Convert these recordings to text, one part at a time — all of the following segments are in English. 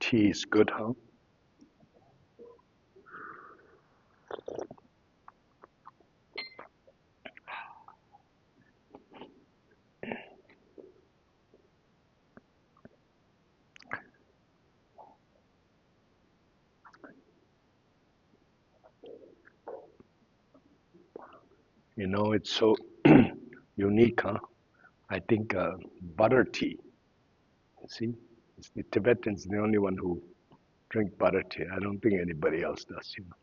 Tea is good, huh? You know, it's so unique, huh? I think butter tea, see? It's the Tibetans the only one who drink butter tea. I don't think anybody else does, you know.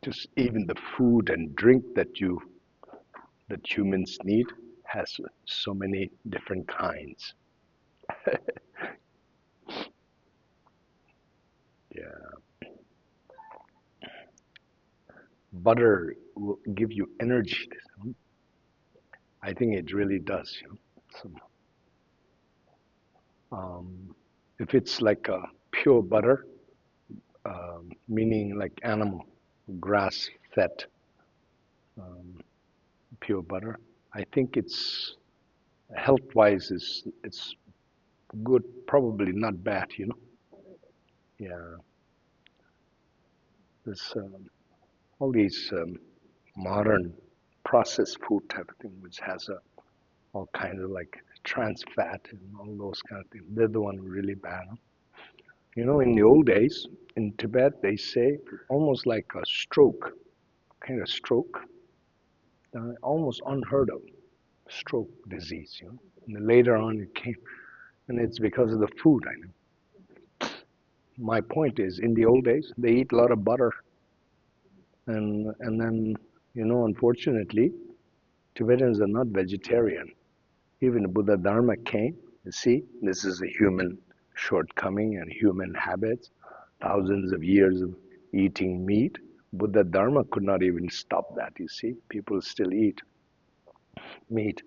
Just even the food and drink that humans need has so many different kinds. Yeah. Butter will give you energy. I think it really does, you know. So, if it's like a pure butter, meaning like animal, grass-fed pure butter, I think it's health-wise it's good, probably not bad, you know. Yeah, there's all these modern processed food type of thing, which has all kinds of like trans fat and all those kind of things. They're the one really bad. Huh? You know, in the old days in Tibet, they say almost like a stroke, kind of stroke, almost unheard of stroke disease. You know, and then later on it came, and it's because of the food. I know. My point is, in the old days, they eat a lot of butter, and then you know, unfortunately, Tibetans are not vegetarian. Even Buddha Dharma came. You see, this is a human shortcoming and human habits. Thousands of years of eating meat. Buddha Dharma could not even stop that. You see, people still eat meat.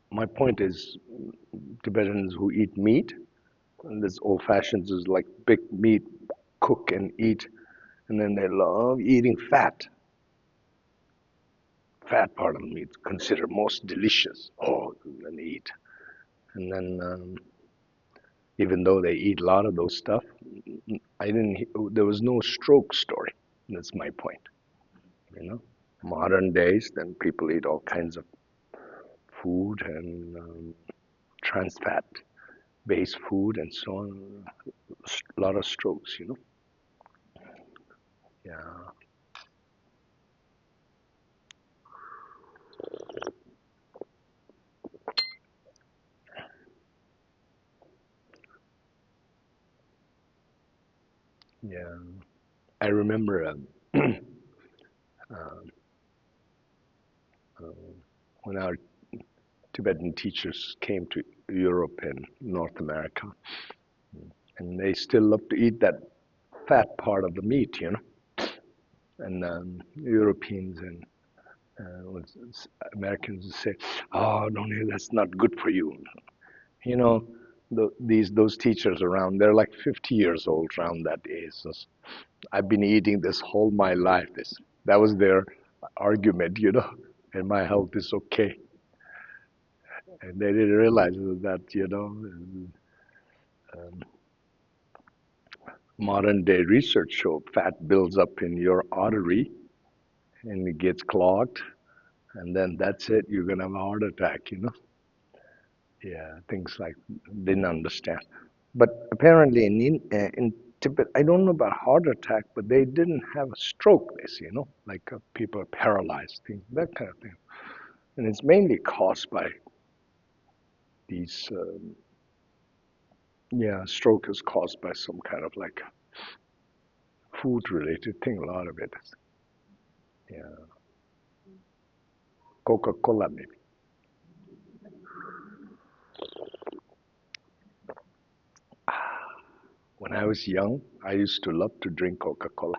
My point is, Tibetans who eat meat, and this old-fashioned is like big meat, cook and eat, and then they love eating fat. Fat part of the meat, considered most delicious. Oh, and eat. And then, even though they eat a lot of those stuff, there was no stroke story. That's my point. You know, modern days, then people eat all kinds of food and trans fat based food and so on. A lot of strokes, you know. Yeah, yeah. I remember uh, when our Tibetan teachers came to Europe and North America, and they still love to eat that fat part of the meat, you know. And Europeans and Americans would say, "Oh, don't eat, that's not good for you." You know, those teachers around, they're like 50 years old around that age. So I've been eating this whole my life. That was their argument, you know, and my health is okay. And they didn't realize that, you know, um, modern day research show fat builds up in your artery and it gets clogged, and then that's it. You're gonna have a heart attack, you know. Yeah, things like didn't understand. But apparently in Tibet, I don't know about heart attack, but they didn't have a stroke. This, you know, like people are paralyzed, things that kind of thing. And it's mainly caused by these. Yeah, stroke is caused by some kind of like food-related thing. A lot of it is. Yeah, Coca-Cola maybe. When I was young, I used to love to drink Coca-Cola.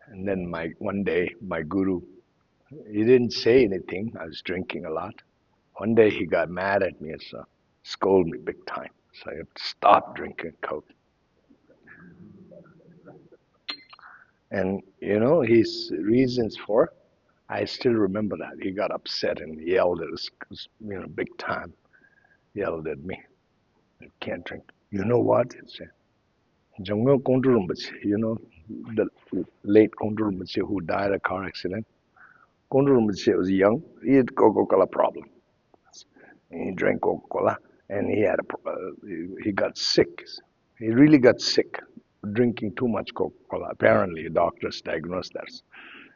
And then one day, my guru, he didn't say anything. I was drinking a lot. One day he got mad at me and scolded me big time. So I have to stop drinking Coke. And you know his reasons for, I still remember that. He got upset and yelled at us, big time. Yelled at me. I can't drink. You know what? He said, Jungmo Kondru Rinpoche, the late Kondru Rinpoche who died in a car accident. Kondru Rinpoche was young. He had Coca-Cola problem. And he drank Coca-Cola and he got sick. He really got sick drinking too much Coca-Cola. Apparently, doctors diagnosed that.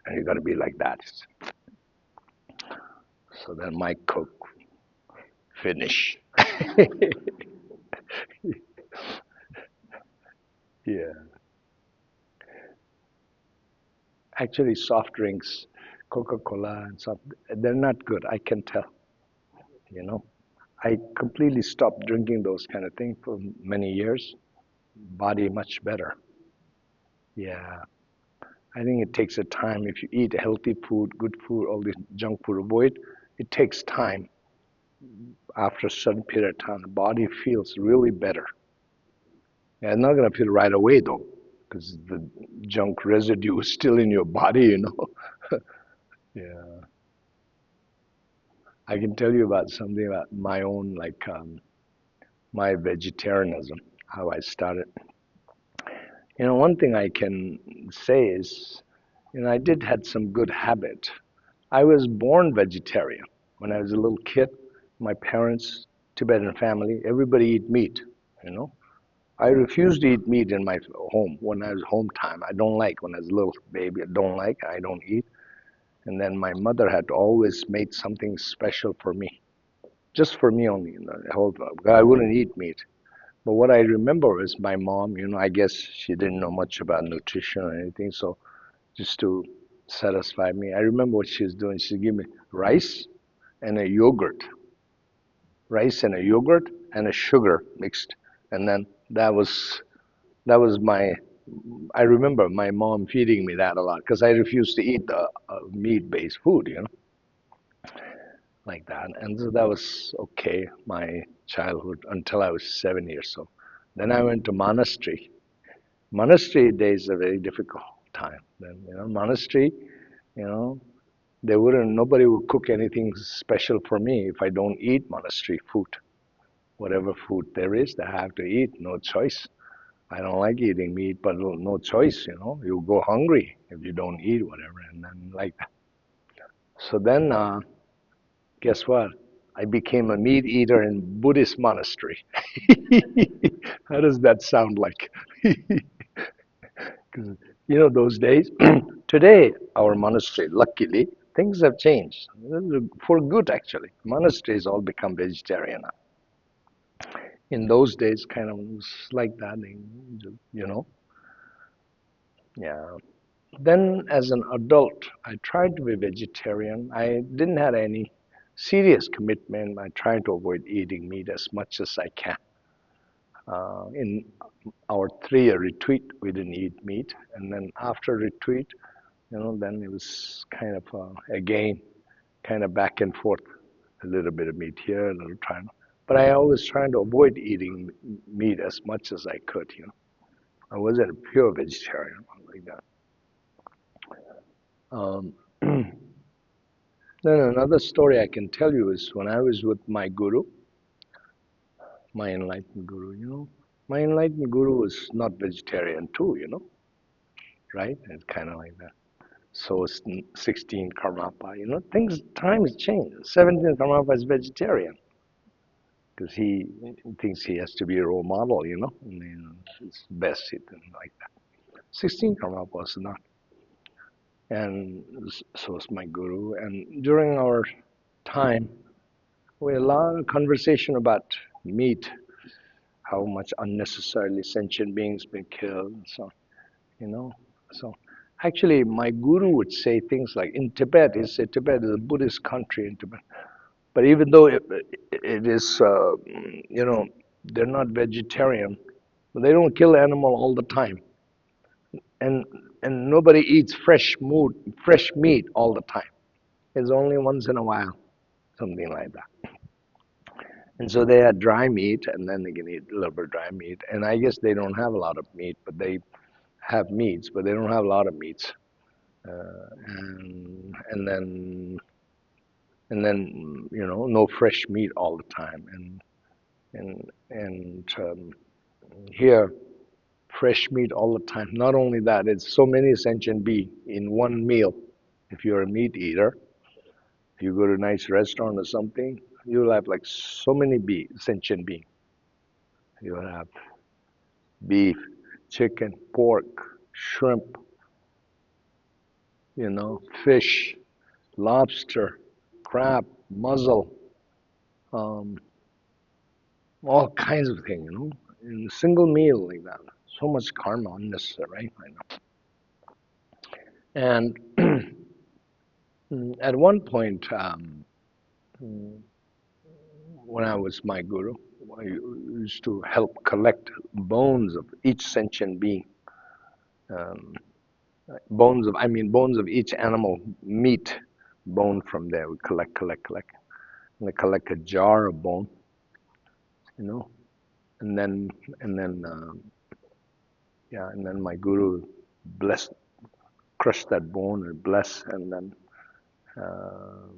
And you got to be like that. So then my Coke finished. Yeah. Actually, soft drinks, Coca-Cola and stuff, they're not good. I can tell, you know. I completely stopped drinking those kind of things for many years. Body much better. Yeah. I think it takes a time. If you eat healthy food, good food, all this junk food, avoid. It takes time. After a certain period of time, the body feels really better. Yeah, it's not going to feel right away though, because the junk residue is still in your body. Yeah. I can tell you about something about my own, like my vegetarianism, how I started. One thing I can say is, I did had some good habit. I was born vegetarian. When I was a little kid, my parents, Tibetan family, everybody eat meat, you know. I refused to eat meat in my home when I was home time. I don't like when I was a little baby. I don't eat. And then my mother had always made something special for me, just for me only. I wouldn't eat meat. But what I remember is my mom, I guess she didn't know much about nutrition or anything. So just to satisfy me, I remember what she was doing. She gave me rice and a yogurt, rice and a yogurt and a sugar mixed. And then that was my, I remember my mom feeding me that a lot because I refused to eat the meat-based food, like that. And so that was okay, my childhood, until I was 7 years old. Then I went to monastery. Monastery days are very difficult time. Then, monastery, you know, nobody would cook anything special for me if I don't eat monastery food. Whatever food there is, I have to eat, no choice. I don't like eating meat, but no choice, you go hungry if you don't eat whatever, and then like that. So then, guess what? I became a meat eater in Buddhist monastery. How does that sound like? Because those days. Today, our monastery, luckily, things have changed for good. Actually, monasteries all become vegetarian now. In those days, kind of was like that, you know. Yeah. Then, as an adult, I tried to be vegetarian. I didn't have any serious commitment. I tried to avoid eating meat as much as I can. In our 3-year retreat, we didn't eat meat, and then after retreat, then it was kind of again, kind of back and forth, a little bit of meat here, a little trying. But I always trying to avoid eating meat as much as I could. I wasn't a pure vegetarian like that. Um, then another story I can tell you is when I was with my guru, my enlightened guru. My enlightened guru was not vegetarian too, right? It's kind of like that. So 16 Karmapa, things, times change. 17 Karmapa is vegetarian because he thinks he has to be a role model. And, it's best it and like that. 16 Karmapa was not. And so was my guru. And during our time, we had a lot of conversation about meat, how much unnecessarily sentient beings been killed and so on, you know. So actually my guru would say things like in Tibet, he said Tibet is a Buddhist country in Tibet. But even though it is, they're not vegetarian, but they don't kill animal all the time. And and nobody eats fresh meat all the time. It's only once in a while, something like that. And so they had dry meat, and then they can eat a little bit of dry meat. And I guess they don't have a lot of meat, but they have meats, but they don't have a lot of meats. And then no fresh meat all the time, and here fresh meat all the time. Not only that, it's so many sentient beings in one meal. If you're a meat eater, if you go to a nice restaurant or something, you'll have like so many sentient beings. You'll have beef, chicken, pork, shrimp, fish, lobster, crab, mussel, um, all kinds of things, in a single meal like that. So much karma unnecessary, right? And at one point, when I was my guru, I used to help collect bones of each sentient being. Um, bones of each animal, meat, bone from there. We collect. And I collect a jar of bone, you know, and then and then yeah, and then my guru blessed, crushed that bone and bless, and then uh,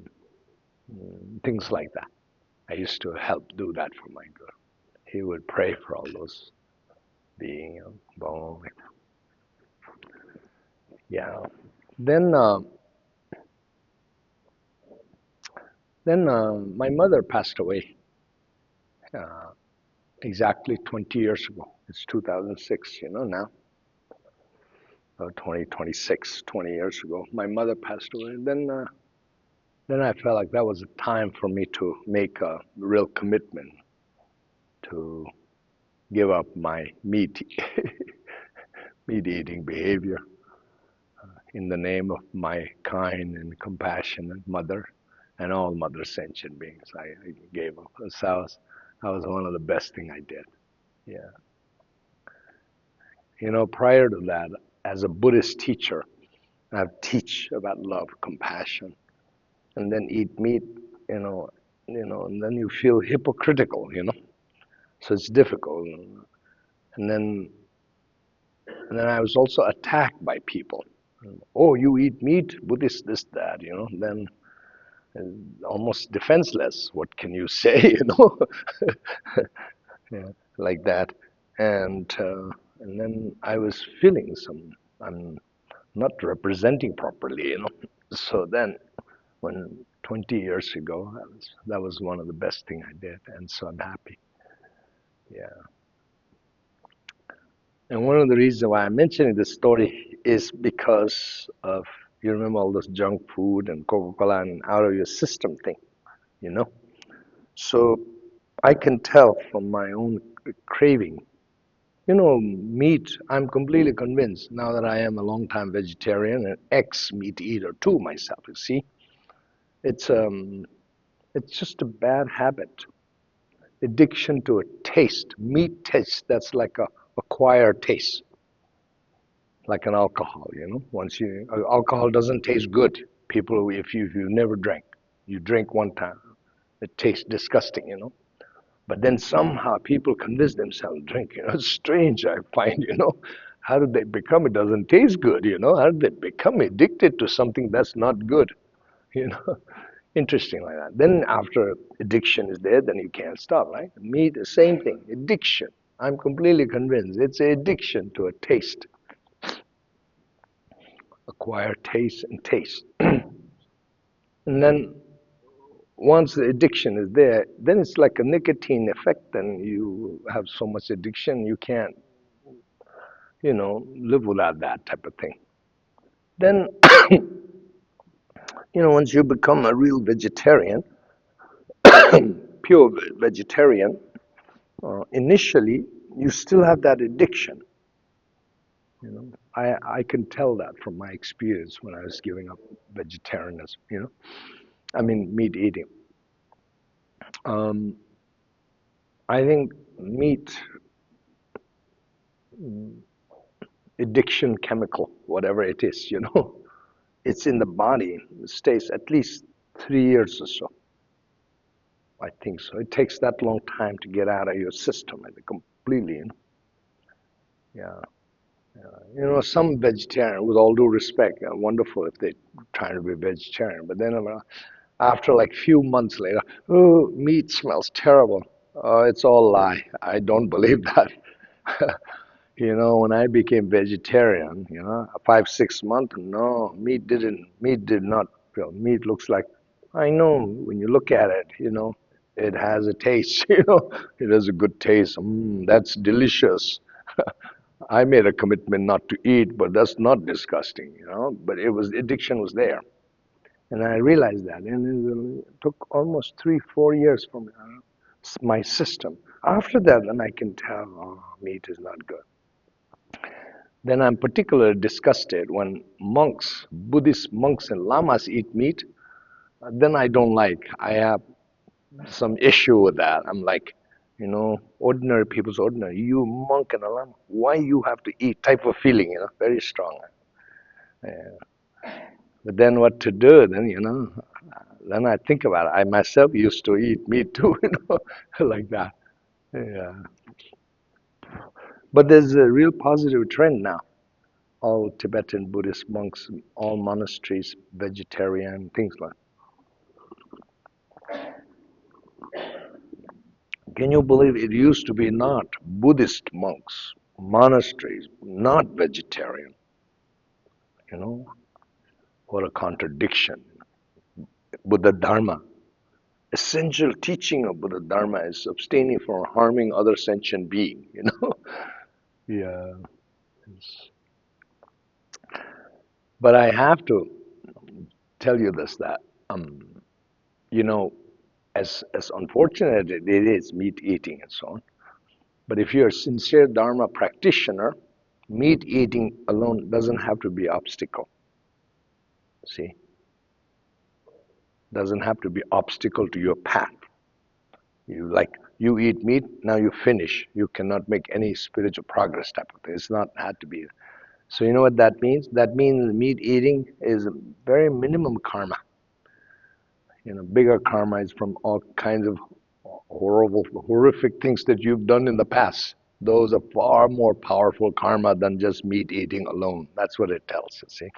things like that. I used to help do that for my guru. He would pray for all those being bone. Yeah. Then my mother passed away uh, exactly 20 years ago. It's 2006, now. 2026, 20 years ago. My mother passed away. Then I felt like that was a time for me to make a real commitment to give up my meat eating behavior in the name of my kind and compassionate mother and all mother sentient beings. I gave up. So that was one of the best thing I did. Yeah. Prior to that, as a Buddhist teacher, I've teach about love, compassion, and then eat meat, you know, and then you feel hypocritical. So it's difficult. And then I was also attacked by people. Oh, you eat meat, Buddhist, this, that, then almost defenseless. What can you say, Yeah, like that. And then I was feeling I'm not representing properly. So then, when 20 years ago, that was one of the best thing I did, and so I'm happy. Yeah. And one of the reasons why I'm mentioning this story is because of, you remember all this junk food and Coca-Cola and out of your system thing. So I can tell from my own craving. Meat, I'm completely convinced now that I am a long-time vegetarian and ex-meat eater too myself, you see. It's it's just a bad habit. Addiction to a taste. Meat taste, that's like a acquired taste. Like an alcohol. Alcohol doesn't taste good. People, if you never drank, you drink one time, it tastes disgusting. But then somehow people convince themselves to drink. It's strange, I find. How did they become? It doesn't taste good. How did they become addicted to something that's not good? You know, Interesting like that. Then after addiction is there, then you can't stop, right? Me, the same thing. Addiction. I'm completely convinced it's an addiction to a taste. Acquire taste and taste. And then once the addiction is there, then it's like a nicotine effect, and you have so much addiction you can't live without that type of thing. Then, once you become a real vegetarian, pure vegetarian, initially you still have that addiction. I can tell that from my experience when I was giving up vegetarianism. I mean meat eating. Um, I think meat addiction chemical, whatever it is, it's in the body. It stays at least 3 years or so. I think so. It takes that long time to get out of your system, I think, completely. Yeah. Some vegetarian, with all due respect, wonderful if they're trying to be vegetarian, but then after like few months later, oh, meat smells terrible. Oh, it's all lie. I don't believe that. When I became vegetarian, 5, 6 months, no, meat did not feel. Meat looks like, I know when you look at it, it has a taste, it has a good taste. That's delicious. I made a commitment not to eat, but that's not disgusting, but addiction was there. And I realized that. And it took almost 3, 4 years for my system. After that, then I can tell, oh, meat is not good. Then I'm particularly disgusted when Buddhist monks and lamas eat meat. Then I don't like. I have some issue with that. I'm like, ordinary people's ordinary. You monk and a lama, why you have to eat? Type of feeling, very strong. Yeah. But then what to do? Then I think about it. I myself used to eat meat too, like that. Yeah. But there's a real positive trend now. All Tibetan Buddhist monks, all monasteries, vegetarian, things like. Can you believe it used to be not Buddhist monks, monasteries, not vegetarian? You know, what a contradiction. Buddha Dharma. Essential teaching of Buddha Dharma is abstaining from harming other sentient being. Yeah. But I have to tell you this that you know, as unfortunate it is meat eating and so on, but if you're a sincere Dharma practitioner, meat eating alone doesn't have to be obstacle. See? Doesn't have to be obstacle to your path. You eat meat, now you finish. You cannot make any spiritual progress type of thing. It's not had to be. So you know what that means? That means meat eating is very minimum karma. Bigger karma is from all kinds of horrible, horrific things that you've done in the past. Those are far more powerful karma than just meat eating alone. That's what it tells us. See?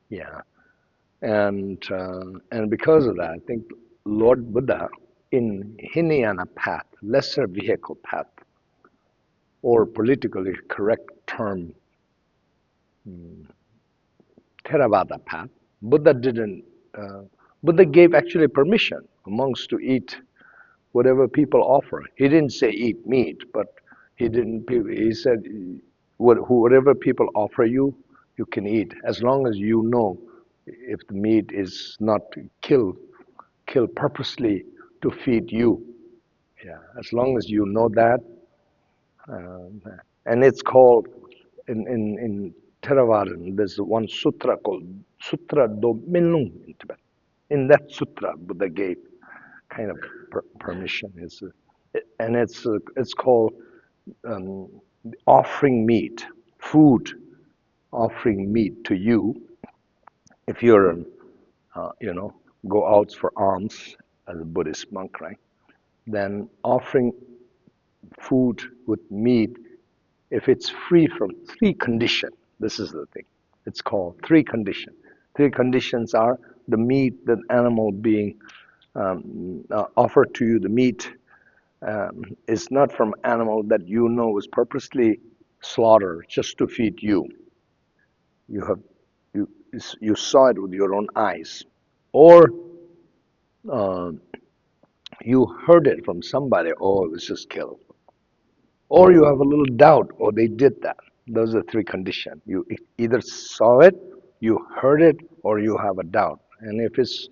Yeah. And because of that, I think Lord Buddha, in Hinayana path, lesser vehicle path, or politically correct term, Theravada path, Buddha didn't. Buddha gave actually permission for monks to eat whatever people offer. He didn't say eat meat, but he didn't. He said, whatever people offer you, you can eat, as long as you know if the meat is not killed purposely to feed you. Yeah, as long as you know that, um, and it's called in Theravada. There's one sutra called Sutra Do Minlung in Tibet. In that sutra, Buddha gave kind of permission. It's called um, offering meat, food, offering meat to you. If you're, go out for alms as a Buddhist monk, right? Then offering food with meat, if it's free from three conditions, this is the thing. It's called three conditions. Three conditions are the meat, the animal being offered to you, the meat is not from animal that you know was purposely slaughtered just to feed you. You have you you saw it with your own eyes, or uh, you heard it from somebody. Oh, it was just killed. Or you have a little doubt. Oh, they did that. Those are three conditions. You either saw it, you heard it, or you have a doubt. And if it's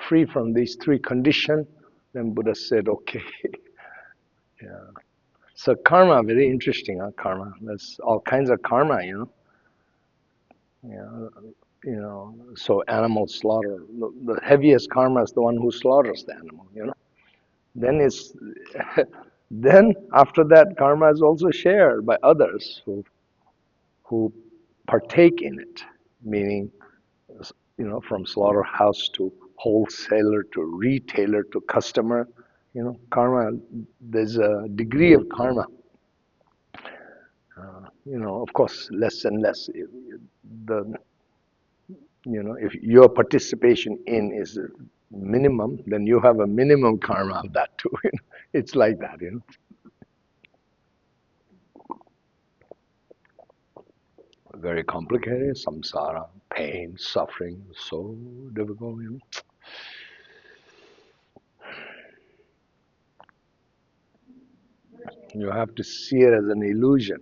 free from these three conditions, then Buddha said, okay. Yeah. So karma, very interesting, huh? Karma. There's all kinds of karma. Yeah, so animal slaughter. The heaviest karma is the one who slaughters the animal. Then it's then after that karma is also shared by others who partake in it, meaning from slaughterhouse to wholesaler to retailer to customer. Karma. There's a degree of karma. Of course, less and less. The if your participation in is minimum, then you have a minimum karma of that too. It's like that. Very complicated, samsara, pain, suffering, so difficult. You have to see it as an illusion.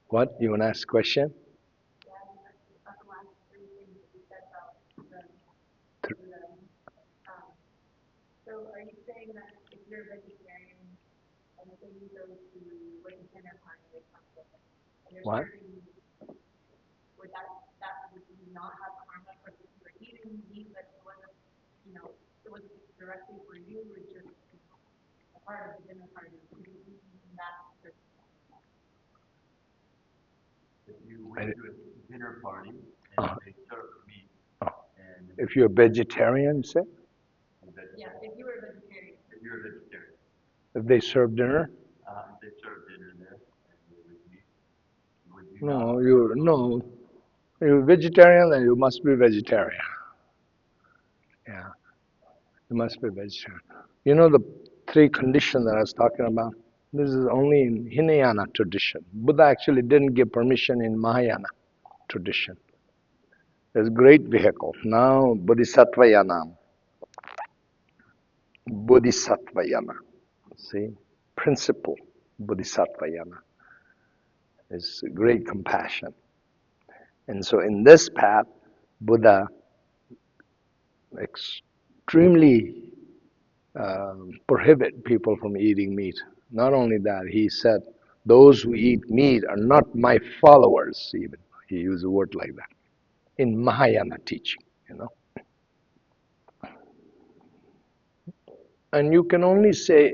What? You want to ask a question? What? Uh, oh. If you're a vegetarian, say? If they serve dinner? No. You're vegetarian, then you must be vegetarian. Yeah, you must be vegetarian. The three conditions that I was talking about? This is only in Hinayana tradition. Buddha actually didn't give permission in Mahayana tradition. There's a great vehicle. Now, Bodhisattvayana. Bodhisattvayana. See? Principle, Bodhisattvayana, is great compassion. And so in this path, Buddha extremely prohibit people from eating meat. Not only that, he said, those who eat meat are not my followers, even. He used a word like that in Mahayana teaching. And you can only say,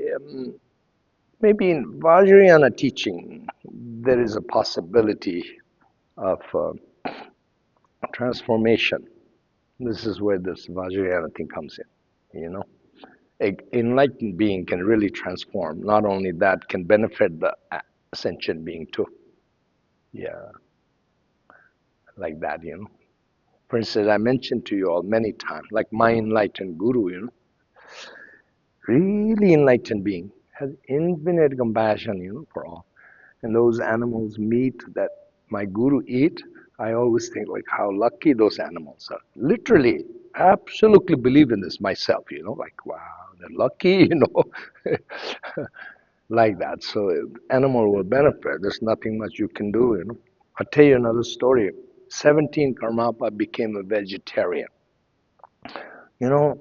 maybe in Vajrayana teaching, there is a possibility of transformation. This is where this Vajrayana thing comes in. An enlightened being can really transform. Not only that, can benefit the sentient being too. Yeah, like that. For instance, I mentioned to you all many times, like my enlightened guru, really enlightened being, has infinite compassion, for all. And those animals' meat that my guru eat, I always think like how lucky those animals are. Literally, absolutely believe in this myself, like wow, they're lucky. Like that. So animal will benefit. There's nothing much you can do. I'll tell you another story. 17 Karmapa became a vegetarian. You know,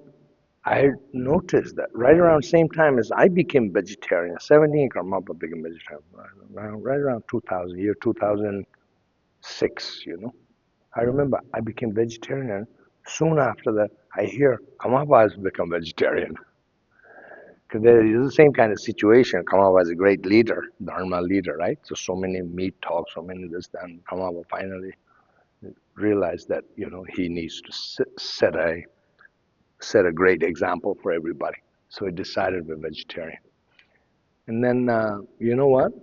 I noticed that right around the same time as I became vegetarian, 17 Karmapa became vegetarian, right around 2000, year 2006. I remember I became vegetarian. Soon after that, I hear Karmapa has become vegetarian. Because there is the same kind of situation. Karmapa is a great leader, Dharma leader, right? So many meat talks, so many this, that, and Karmapa finally realized that, he needs to set a great example for everybody. So he decided to be vegetarian. And then, you know what?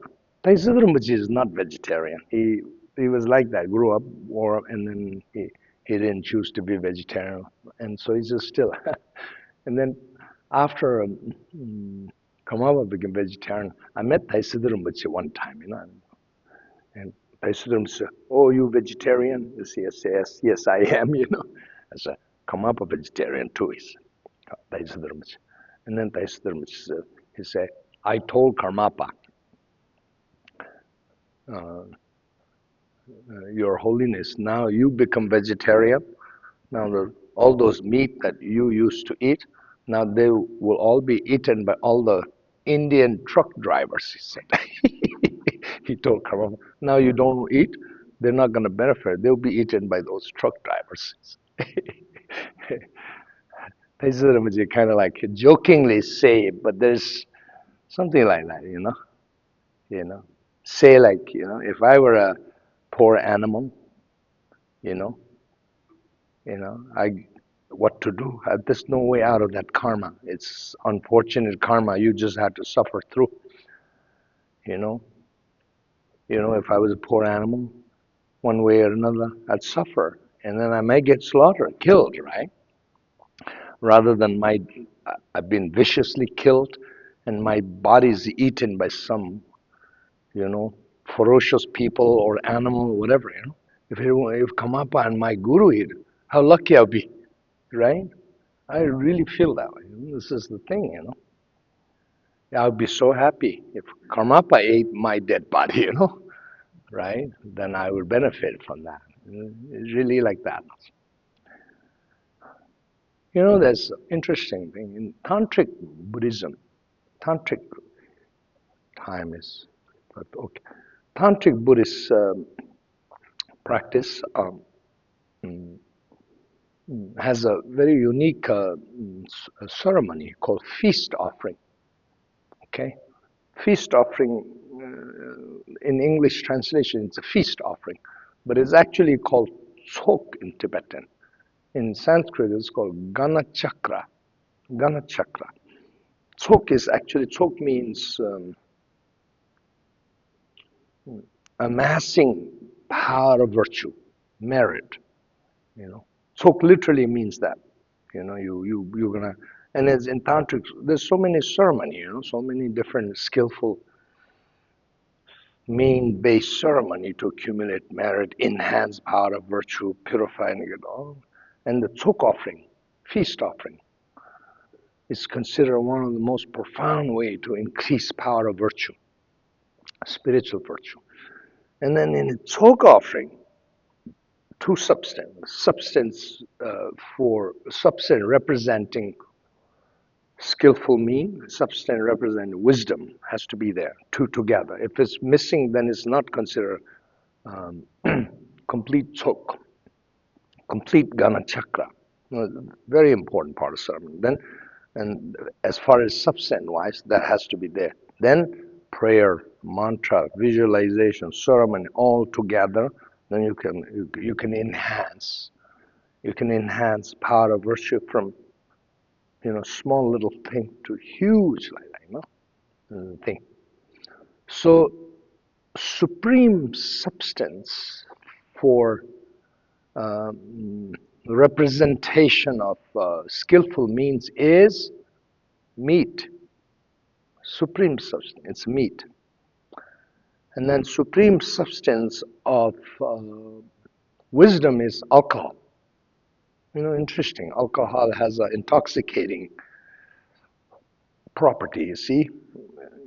Taisada Rinpoche is not vegetarian. He was like that, grew up, and then he didn't choose to be vegetarian. And so he's just still. And then after Karmapa became vegetarian, I met Taisada Rinpoche one time. And Taisada Rinpoche said, oh, you vegetarian? Yes, I am. I said, Karmapa vegetarian too, he said, Taisada Rinpoche. And then Taisada Rinpoche he said, I told Karmapa, uh, Your Holiness, now you become vegetarian. Now all those meat that you used to eat, now they will all be eaten by all the Indian truck drivers, he said. He told Karmapa, now you don't eat, they're not going to benefit. They'll be eaten by those truck drivers. This is kind of like jokingly say, but there's something like that. You know, say like, if I were a poor animal, you know, what to do? There's no way out of that karma. It's unfortunate karma. You just have to suffer through. you know. If I was a poor animal, one way or another, I'd suffer. And then I might get slaughtered, killed, right? Rather than I've been viciously killed and my body's eaten by some, you know, ferocious people or animal, whatever, If Karmapa and my guru eat, how lucky I'll be, right? I really feel that way. This is the thing. I would be so happy if Karmapa ate my dead body, right? Then I would benefit from that. It's really like that. There's an interesting thing. In Tantric Buddhism, Tantric time is, but okay. Tantric Buddhist practice has a very unique ceremony called feast offering. Okay? Feast offering, in English translation, it's a feast offering, but it's actually called chok in Tibetan. In Sanskrit, it's called Gana Chakra. Gana Chakra. Chok means amassing power of virtue, merit. Chok literally means that. You're gonna, and as in tantric, there's so many ceremony, so many different skillful mean-based ceremony to accumulate merit, enhance power of virtue, purifying it all. And the chok offering, feast offering, is considered one of the most profound way to increase power of virtue, spiritual virtue. And then in the chok offering, two substance representing skillful mean, substance representing wisdom has to be there, two together. If it's missing, then it's not considered complete chok, complete Gana Chakra. Very important part of ceremony. Then, and as far as substance-wise, that has to be there. Then prayer, mantra, visualization, ceremony, all together. Then you can enhance. You can enhance power of virtue from small little thing to huge like that, thing. So supreme substance for representation of skillful means is meat. Supreme substance, it's meat. And then supreme substance of wisdom is alcohol. Interesting. Alcohol has an intoxicating property, you see.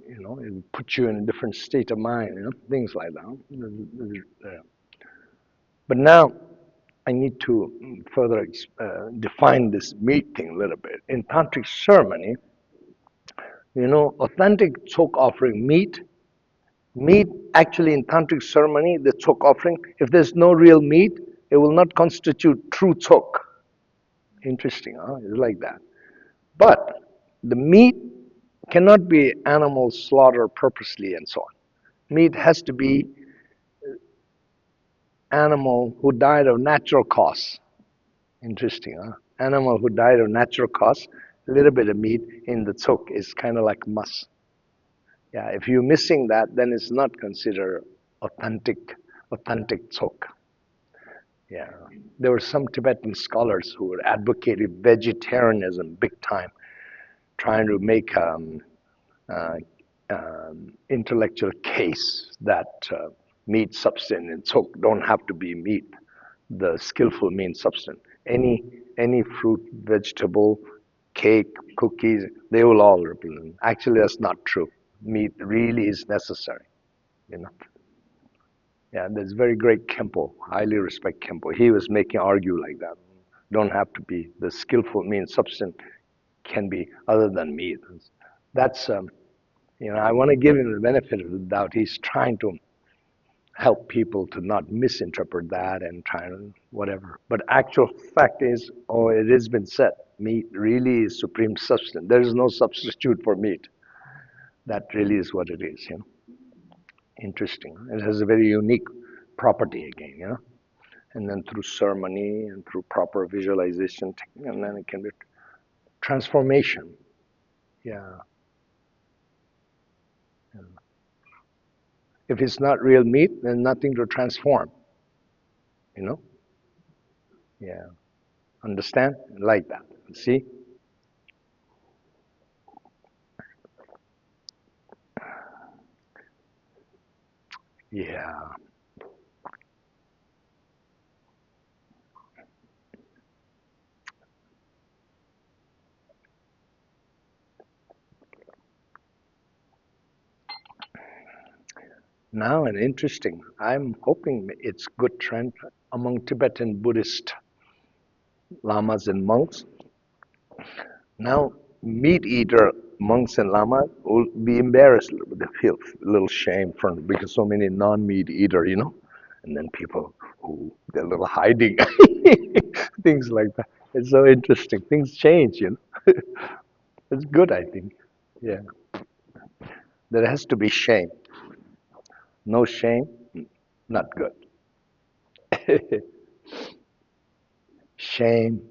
It puts you in a different state of mind, things like that. But now, I need to further define this meat thing a little bit. In tantric ceremony, authentic chok offering meat actually in tantric ceremony, the chok offering, if there's no real meat, it will not constitute true chok. Interesting, huh? It's like that. But the meat cannot be animal slaughter purposely and so on. Meat has to be animal who died of natural cause. Interesting, huh? Animal who died of natural cause, a little bit of meat in the chok is kind of like must. Yeah, if you're missing that, then it's not considered authentic chok. Yeah, there were some Tibetan scholars who advocated vegetarianism big time, trying to make intellectual case that meat substance and chok don't have to be meat. The skillful mean substance. Any fruit, vegetable, cake, cookies, they will all represent. Actually, that's not true. Meat really is necessary. Yeah, there's very great Kempo. Highly respect Kempo. He was making argue like that. Don't have to be the skillful mean substance can be other than meat. That's I want to give him the benefit of the doubt. He's trying to help people to not misinterpret that and try to whatever. But actual fact is, it has been said, meat really is supreme substance. There is no substitute for meat. That really is what it is, Interesting. It has a very unique property again, And then through ceremony and through proper visualization, and then it can be transformation. Yeah. If it's not real meat, then nothing to transform. You know? Yeah. Understand? Like that. See? Yeah. Now and interesting. I'm hoping it's good trend among Tibetan Buddhist lamas and monks. Now, meat eater monks and lamas will be embarrassed a little bit. They feel a little shame from because so many non-meat eater, and then people who they're a little hiding, things like that. It's so interesting. Things change. It's good, I think. Yeah, there has to be shame. No shame, not good. Shame,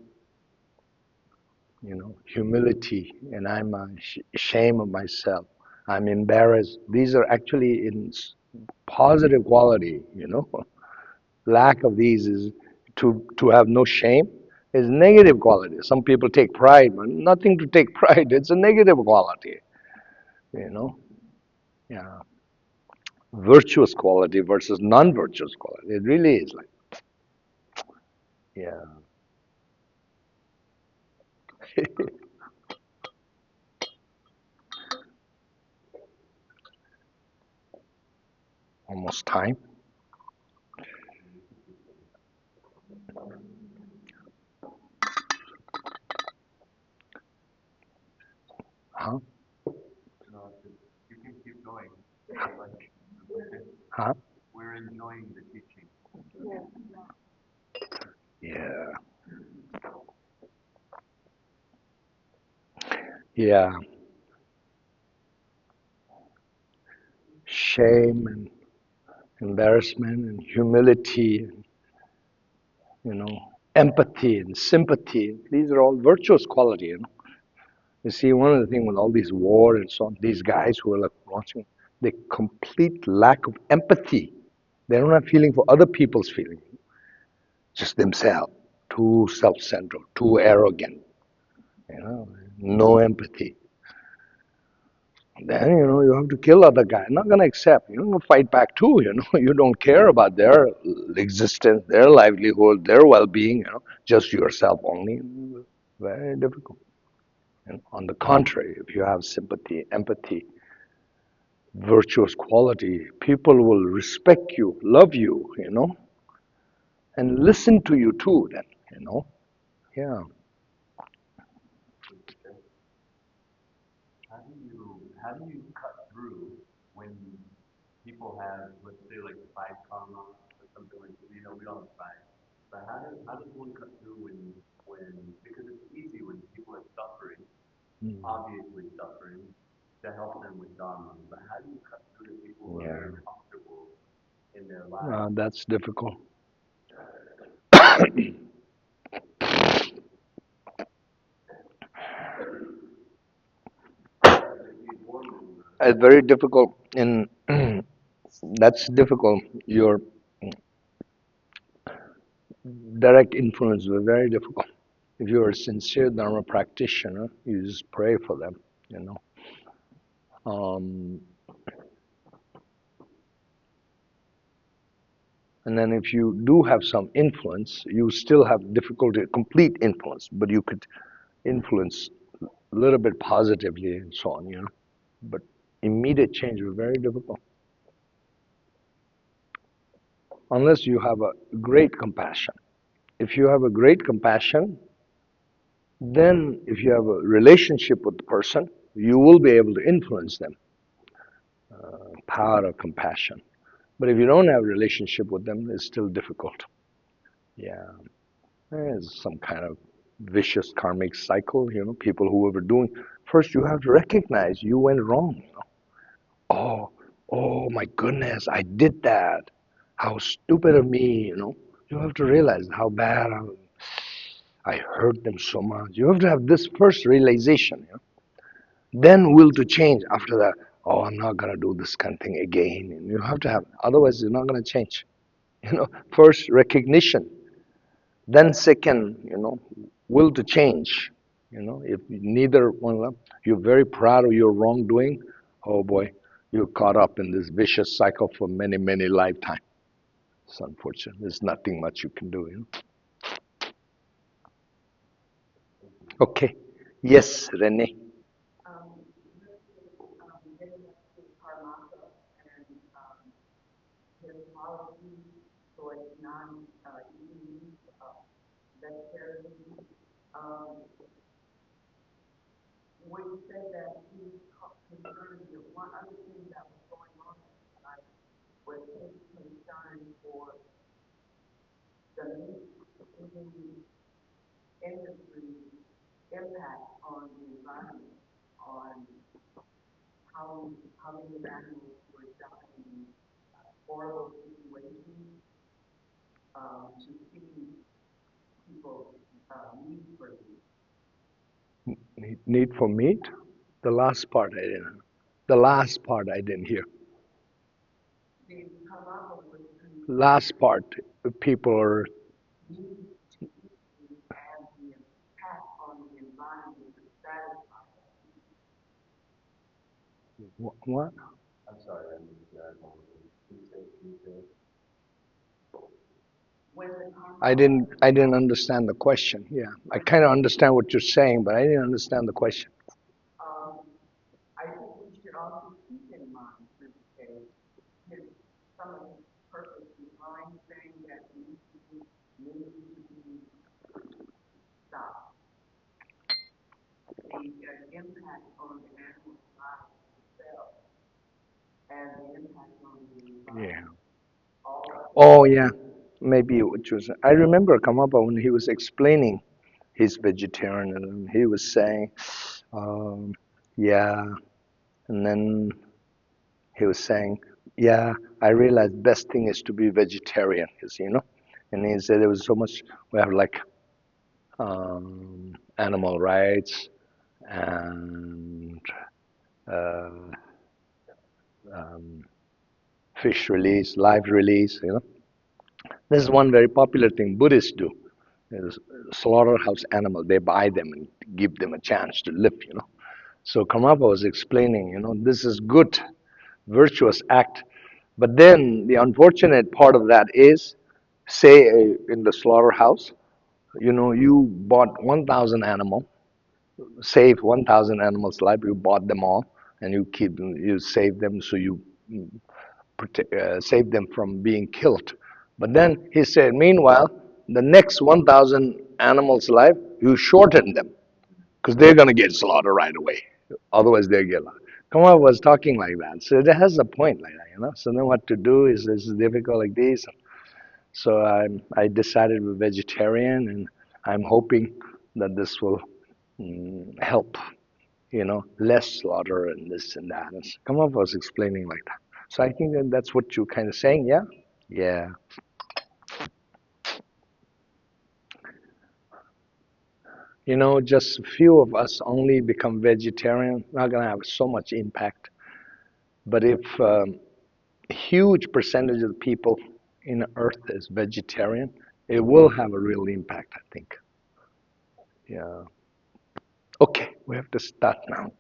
humility, and I'm shame of myself. I'm embarrassed. These are actually in positive quality. Lack of these is to have no shame is negative quality. Some people take pride, but nothing to take pride. It's a negative quality. You know, yeah. Virtuous quality versus non-virtuous quality. It really is like, yeah. Almost time. Huh? No, you can keep going. Like, Huh? we're enjoying the teaching. Yeah. Yeah. Shame and embarrassment and humility and, empathy and sympathy. These are all virtuous quality. You see, one of the things with all these war and so on, these guys who are like watching, the complete lack of empathy. They don't have feeling for other people's feeling, just themselves. Too self-centered, too arrogant, no empathy. Then, you have to kill other guy. Not going to accept. You're going to fight back too. You don't care about their existence, their livelihood, their well-being. Just yourself only. Very difficult. On the contrary, if you have sympathy, empathy, virtuous quality, people will respect you, love you, and listen to you too. Then. Yeah. How do you cut through when people have, let's say, like five karma or something like that? We don't have five. But how does one cut through when because it's easy when people are suffering, obviously suffering, to help them with dharma. But how do you cut through to people who are very comfortable in their lives? That's difficult. It's very difficult in that's difficult. Your direct influence is very difficult. If you're a sincere Dharma practitioner, you just pray for them. Um, and then if you do have some influence, you still have difficulty, complete influence, but you could influence a little bit positively and so on. But immediate change is very difficult. Unless you have a great compassion. If you have a great compassion, then if you have a relationship with the person, you will be able to influence them. Power of compassion. But if you don't have a relationship with them, it's still difficult. Yeah. There's some kind of vicious karmic cycle. People who were doing. First, you have to recognize you went wrong. Oh, oh my goodness, I did that. How stupid of me. You have to realize how bad I hurt them so much. You have to have this first realization. Then will to change after that. oh, I'm not going to do this kind of thing again. And you have to have, otherwise you're not going to change. First recognition, then second, will to change. If neither one of them, you're very proud of your wrongdoing, oh boy, you're caught up in this vicious cycle for many, many lifetimes. It's unfortunate. There's nothing much you can do. Okay. Yes, Renee. Getting up to Karmapa and his policy towards non-eating vegetarianism. Um, when you said that he was concerned, one other thing that was going on at the time was his concern for the meat eating industry's impact on the environment, on how many animals were dying in horrible situations to feed people need for meat. Need for meat? The last part I didn't. The last part I didn't hear. The Karmapa was Last part, people are. need to eat meat and the impact on the environment to satisfy What? I'm sorry, I missed that. Can you say? when the Karmapa I didn't understand the question. Yeah, I kind of understand what you're saying, but I didn't understand the question. um, I think we should also keep in mind his, some of his purpose behind saying that meat eating needs to be stopped. The impact on the animal's lives itself and the impact on the Yeah. environment. All Oh, yeah. Maybe which was. I remember Karmapa when he was explaining his vegetarianism. He was saying, yeah, and then he was saying, yeah, I realized best thing is to be vegetarian, and he said there was so much. We have like animal rights and uh, um, fish release, live release. This is one very popular thing Buddhists do. Is slaughterhouse animal. They buy them and give them a chance to live. So Karmapa was explaining, this is good, virtuous act. But then the unfortunate part of that is, say in the slaughterhouse, you bought 1,000 animal, saved 1,000 animals' life, you bought them all, and you keep them, you save them, so you save them from being killed. But then he said, meanwhile, the next 1,000 animals' life, you shorten them because they're going to get slaughtered right away. Otherwise, they'll get lost. Kumar was talking like that. So it has a point like that. So then what to do is this is difficult like this. So I decided to be vegetarian, and I'm hoping that this will help, less slaughter and this and that. And Kumar was explaining like that. So I think that that's what you're kind of saying, yeah? Yeah. Just a few of us only become vegetarian, not going to have so much impact. But if a huge percentage of the people in Earth is vegetarian, it will have a real impact, I think. Yeah. Okay, we have to start now.